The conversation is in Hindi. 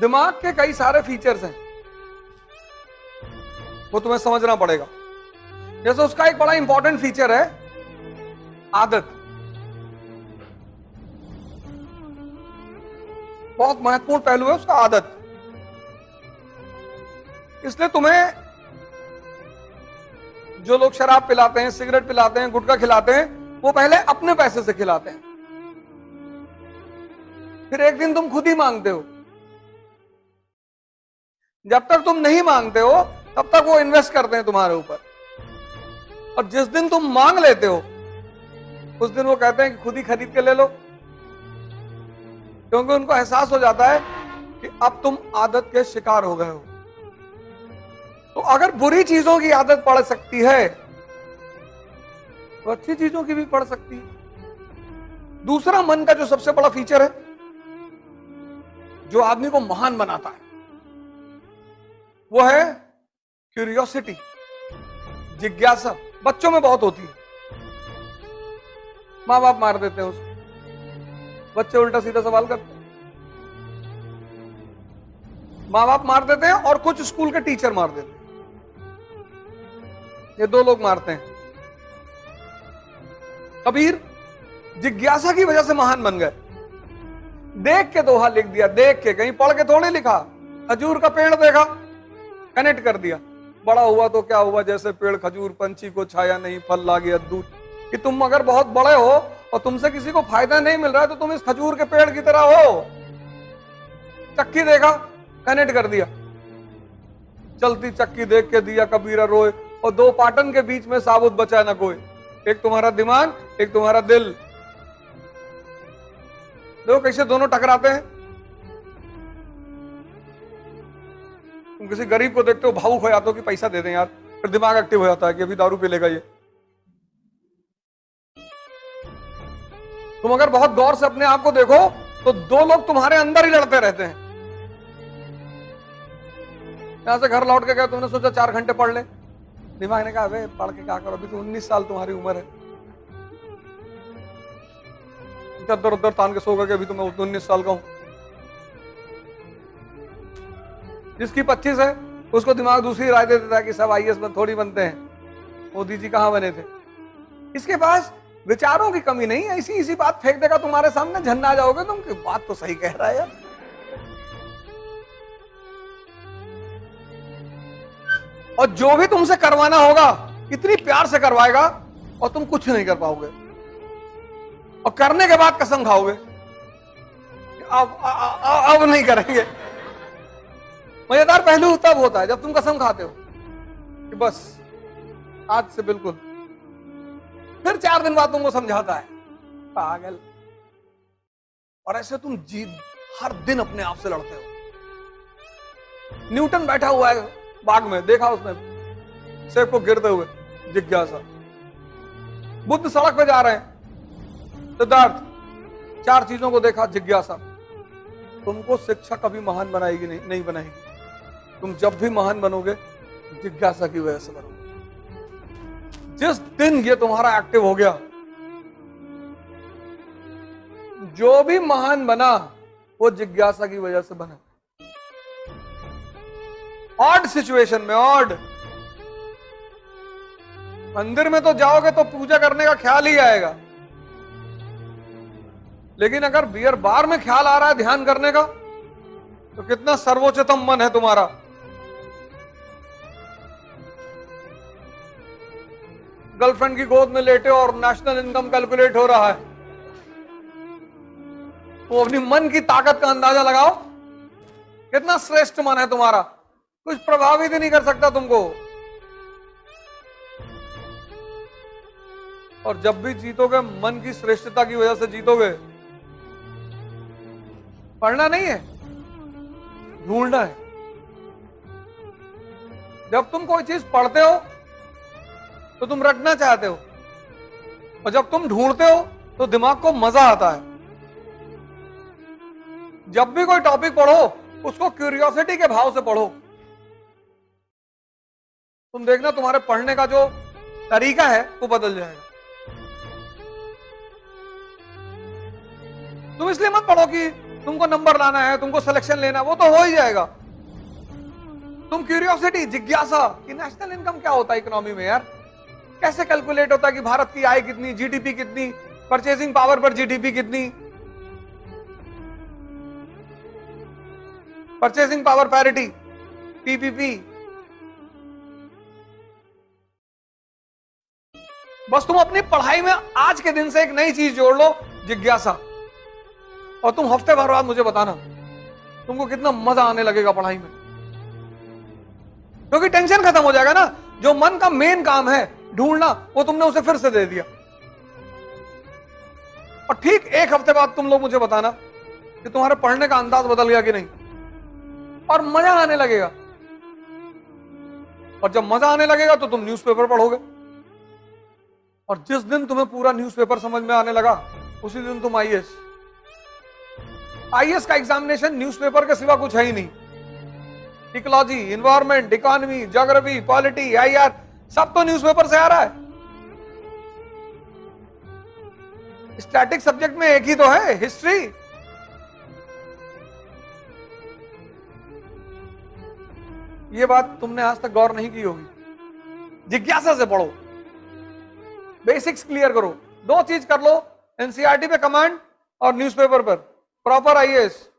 दिमाग के कई सारे फीचर्स हैं, वो तुम्हें समझना पड़ेगा। जैसे उसका एक बड़ा इंपॉर्टेंट फीचर है आदत, बहुत महत्वपूर्ण पहलू है उसका आदत। इसलिए तुम्हें जो लोग शराब पिलाते हैं, सिगरेट पिलाते हैं, गुटखा खिलाते हैं, वो पहले अपने पैसे से खिलाते हैं, फिर एक दिन तुम खुद ही मांगते हो। जब तक तुम नहीं मांगते हो तब तक वो इन्वेस्ट करते हैं तुम्हारे ऊपर, और जिस दिन तुम मांग लेते हो उस दिन वो कहते हैं कि खुद ही खरीद के ले लो, क्योंकि उनको एहसास हो जाता है कि अब तुम आदत के शिकार हो गए हो। तो अगर बुरी चीजों की आदत पड़ सकती है तो अच्छी चीजों की भी पड़ सकती है। दूसरा मन का जो सबसे बड़ा फीचर है जो आदमी को महान बनाता है वो है क्यूरियोसिटी, जिज्ञासा। बच्चों में बहुत होती है, मां बाप मार देते हैं उसको, बच्चे उल्टा सीधा सवाल करते हैं। मां बाप मार देते हैं और कुछ स्कूल के टीचर मार देते हैं, ये दो लोग मारते हैं। कबीर जिज्ञासा की वजह से महान बन गए। देख के दोहा लिख दिया, देख के, कहीं पढ़ के थोड़ी लिखा। खजूर का पेड़ देखा, कनेक्ट कर दिया, बड़ा हुआ तो क्या हुआ, जैसे पेड़ खजूर, पंछी को छाया नहीं, फल ला गया दूध। कि तुम अगर बहुत बड़े हो और तुमसे किसी को फायदा नहीं मिल रहा है तो तुम इस खजूर के पेड़ की तरह हो। चक्की देखा, कनेक्ट कर दिया, चलती चक्की देख के दिया कबीरा रोए, और दो पाटन के बीच में साबुत बचा ना कोई, एक तुम्हारा दिमाग, एक तुम्हारा दिल। देखो कैसे दोनों टकराते हैं। तुम किसी गरीब को देखते हो, भावुक हो जाते हो कि पैसा दे दें यार, फिर दिमाग एक्टिव हो जाता है कि अभी दारू पी लेगा ये। तुम अगर बहुत गौर से अपने आप को देखो तो दो लोग तुम्हारे अंदर ही लड़ते रहते हैं। यहां से घर लौट के गए, तुमने सोचा 4 घंटे पढ़ ले, दिमाग ने कहा अबे पढ़ के क्या करो, अभी तो 19 साल तुम्हारी उम्र है। इधर उधर तान के सो गए, अभी तो मैं 19 साल का हूं। जिसकी 25 है उसको दिमाग दूसरी राय दे देता है कि सब आईएएस में थोड़ी बनते हैं, मोदी जी कहां बने थे। इसके पास विचारों की कमी नहीं है, ऐसी इसी बात फेंक देगा तुम्हारे सामने, झन्ना जाओगे तुम कि बात तो सही कह रहा है यार। और जो भी तुमसे करवाना होगा इतनी प्यार से करवाएगा और तुम कुछ नहीं कर पाओगे, और करने के बाद कसम खाओगे अब नहीं करेंगे। मजेदार पहलू तब होता है जब तुम कसम खाते हो कि बस आज से बिल्कुल, फिर 4 दिन बाद तुमको समझाता है पागल। और ऐसे तुम जीत हर दिन अपने आप से लड़ते हो। न्यूटन बैठा हुआ है बाग में, देखा उसने सेब को गिरते हुए, जिज्ञासा। बुद्ध सड़क पे जा रहे हैं, सिद्धार्थ 4 चीजों को देखा, जिज्ञासा। तुमको शिक्षा कभी महान बनाएगी नहीं बनाएगी। तुम जब भी महान बनोगे जिज्ञासा की वजह से बनोगे। जिस दिन ये तुम्हारा एक्टिव हो गया, जो भी महान बना वो जिज्ञासा की वजह से बना। ऑड सिचुएशन में, ऑड मंदिर में तो जाओगे तो पूजा करने का ख्याल ही आएगा, लेकिन अगर बियर बार में ख्याल आ रहा है ध्यान करने का तो कितना सर्वोच्चतम मन है तुम्हारा। गर्लफ्रेंड की गोद में लेटे और नेशनल इनकम कैलकुलेट हो रहा है, तो अपनी मन की ताकत का अंदाजा लगाओ, कितना श्रेष्ठ मन है तुम्हारा, कुछ प्रभावित ही नहीं कर सकता तुमको। और जब भी जीतोगे मन की श्रेष्ठता की वजह से जीतोगे। पढ़ना नहीं है, ढूंढना है। जब तुम कोई चीज पढ़ते हो तो तुम रटना चाहते हो, और जब तुम ढूंढते हो तो दिमाग को मजा आता है। जब भी कोई टॉपिक पढ़ो उसको क्यूरियोसिटी के भाव से पढ़ो। तुम देखना तुम्हारे पढ़ने का जो तरीका है वो बदल जाएगा। तुम इसलिए मत पढ़ो कि तुमको नंबर लाना है, तुमको सिलेक्शन लेना है, वो तो हो ही जाएगा। तुम क्यूरियोसिटी, जिज्ञासा कि नेशनल इनकम क्या होता है इकोनॉमी में यार, कैसे कैलकुलेट होता है कि भारत की आय कितनी, जीडीपी कितनी, परचेसिंग पावर पर जीडीपी कितनी, परचेसिंग पावर पैरिटी, पीपीपी। बस तुम अपनी पढ़ाई में आज के दिन से एक नई चीज जोड़ लो, जिज्ञासा, और तुम हफ्ते भर बाद मुझे बताना तुमको कितना मजा आने लगेगा पढ़ाई में, क्योंकि टेंशन खत्म हो जाएगा ना। जो मन का मेन काम है ढूंढना, वो तुमने उसे फिर से दे दिया। और ठीक एक हफ्ते बाद तुम लोग मुझे बताना कि तुम्हारे पढ़ने का अंदाज बदल गया कि नहीं, और मजा आने लगेगा। और जब मजा आने लगेगा तो तुम न्यूज़पेपर पढ़ोगे, और जिस दिन तुम्हें पूरा न्यूज़पेपर समझ में आने लगा उसी दिन तुम आईएएस। आईएएस का एग्जामिनेशन न्यूज़पेपर के सिवा कुछ है ही नहीं। Ecology, environment, economy, geography, polity, IR, सब तो न्यूज़पेपर से आ रहा है। स्टैटिक सब्जेक्ट में एक ही तो है, हिस्ट्री। ये बात तुमने आज तक गौर नहीं की होगी। जिज्ञासा से पढ़ो, बेसिक्स क्लियर करो, दो चीज कर लो, एनसीईआरटी पे कमांड और न्यूज़पेपर पर प्रॉपर आईएएस।